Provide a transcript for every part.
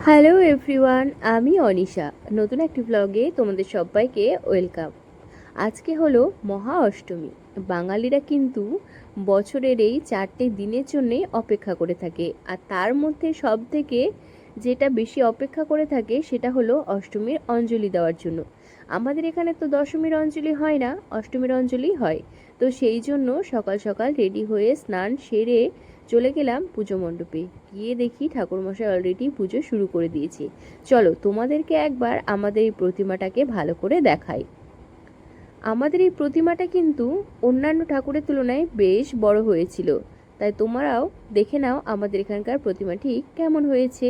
Hello everyone, আমি অনিশা। নতুন একটি ব্লগে তোমাদের সবাইকে ওয়েলকাম। আজকে হলো মহা অষ্টমী। বাঙালিরা কিন্তু বছরের এই 4টে দিনের জন্যে অপেক্ষা করে থাকে, আর তার মধ্যে সব থেকে যেটা বেশি অপেক্ষা করে থাকে সেটা হলো অষ্টমীর অঞ্জলি দেওয়ার জন্য। আমাদের এখানে তো দশমীর অঞ্জলি হয় না, অষ্টমীর অঞ্জলি হয়। তো সেই জন্য সকাল সকাল রেডি হয়ে স্নান সেরে চলে গেলাম পুজো মণ্ডপে। গিয়ে দেখি ঠাকুরমশাই অলরেডি পুজো শুরু করে দিয়েছে। চলো তোমাদেরকে একবার আমাদের এই প্রতিমাটাকে ভালো করে দেখাই। আমাদের এই প্রতিমাটা কিন্তু অন্যান্য ঠাকুরের তুলনায় বেশ বড় হয়েছিল, তাই তোমরাও দেখে নাও আমাদের এখানকার প্রতিমাটি কেমন হয়েছে।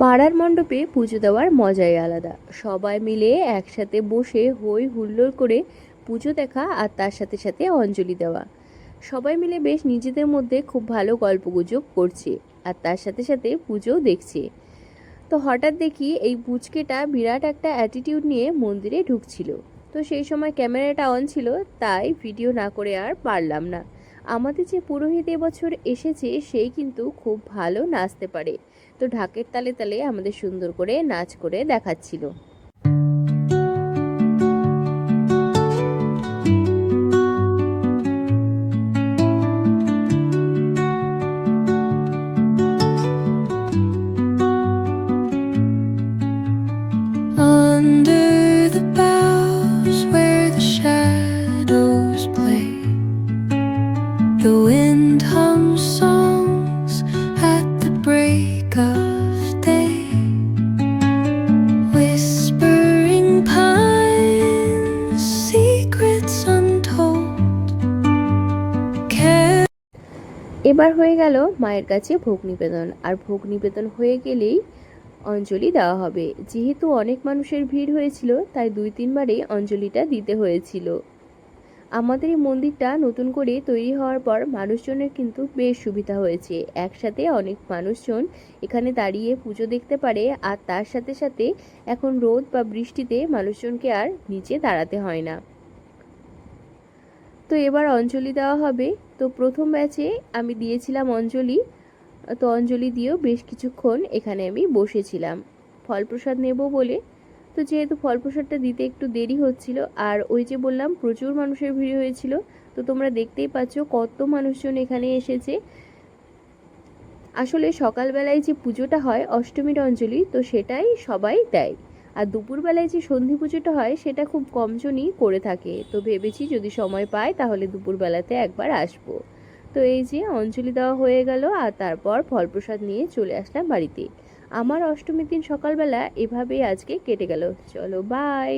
পাড়ার মণ্ডপে পুজো দেওয়ার মজাই আলাদা। সবাই মিলে একসাথে বসে হই হুল্লোড় করে পুজো দেখা, আর তার সাথে সাথে অঞ্জলি দেওয়া। সবাই মিলে বেশ নিজেদের মধ্যে খুব ভালো গল্পগুজব করছে, আর তার সাথে সাথে পুজোও দেখছে। তো হঠাৎ দেখি এই পুচকেটা বিরাট একটা অ্যাটিটিউড নিয়ে মন্দিরে ঢুকছিল। তো সেই সময় ক্যামেরাটা অন ছিল, তাই ভিডিও না করে আর পারলাম না। আমাদের যে পুরোহিত এবছর এসেছে সেই কিন্তু খুব ভালো নাচতে পারে, তো ঢাকের তালে তালে আমাদের সুন্দর করে নাচ করে দেখাচ্ছিল। Under the boughs where the shadows play, the wind hums songs at the break of day, whispering pines, secrets untold. এবার হয়ে গেল মায়ের কাছে ভোগ নিবেদন, আর ভোগ নিবেদন হয়ে গেলেই অঞ্জলি দেওয়া হবে। যেহেতু অনেক মানুষের ভিড় হয়েছিল, তাই 2-3বারে অঞ্জলিটা দিতে হয়েছিল। আমাদের এই মন্দিরটা নতুন করে তৈরি হওয়ার পর মানুষজনের কিন্তু বেশ সুবিধা হয়েছে। একসাথে অনেক মানুষজন এখানে দাঁড়িয়ে পুজো দেখতে পারে, আর তার সাথে সাথে এখন রোদ বা বৃষ্টিতে মানুষজনকে আর নিচে দাঁড়াতে হয় না। তো এবার অঞ্জলি দেওয়া হবে। তো প্রথম ব্যাচে আমি দিয়েছিলাম অঞ্জলি। তো অঞ্জলি দিয়েও বেশ কিছুক্ষণ এখানে আমি বসেছিলাম ফল প্রসাদ নেব বলে। তো যেহেতু ফল প্রসাদটা দিতে একটু দেরি হচ্ছিল, আর ওই যে বললাম প্রচুর মানুষের ভিড় হয়েছিল, তো তোমরা দেখতেই পাচ্ছ কত মানুষজন এখানে এসেছে। আসলে সকালবেলায় যে পুজোটা হয় অষ্টমীর অঞ্জলি, তো সেটাই সবাই দেয়। আর দুপুরবেলায় যে সন্ধি পুজোটা হয় সেটা খুব কমজনই করে থাকে। তো ভেবেছি যদি সময় পাই তাহলে দুপুরবেলাতে একবার আসবো। তো এই যে অঞ্জলি দেওয়া হয়ে গেল, আর তারপর ফল প্রসাদ নিয়ে চলে আসলাম বাড়িতে। আমার অষ্টমীর দিন সকালবেলা এভাবেই আজকে কেটে গেল। চলো বাই।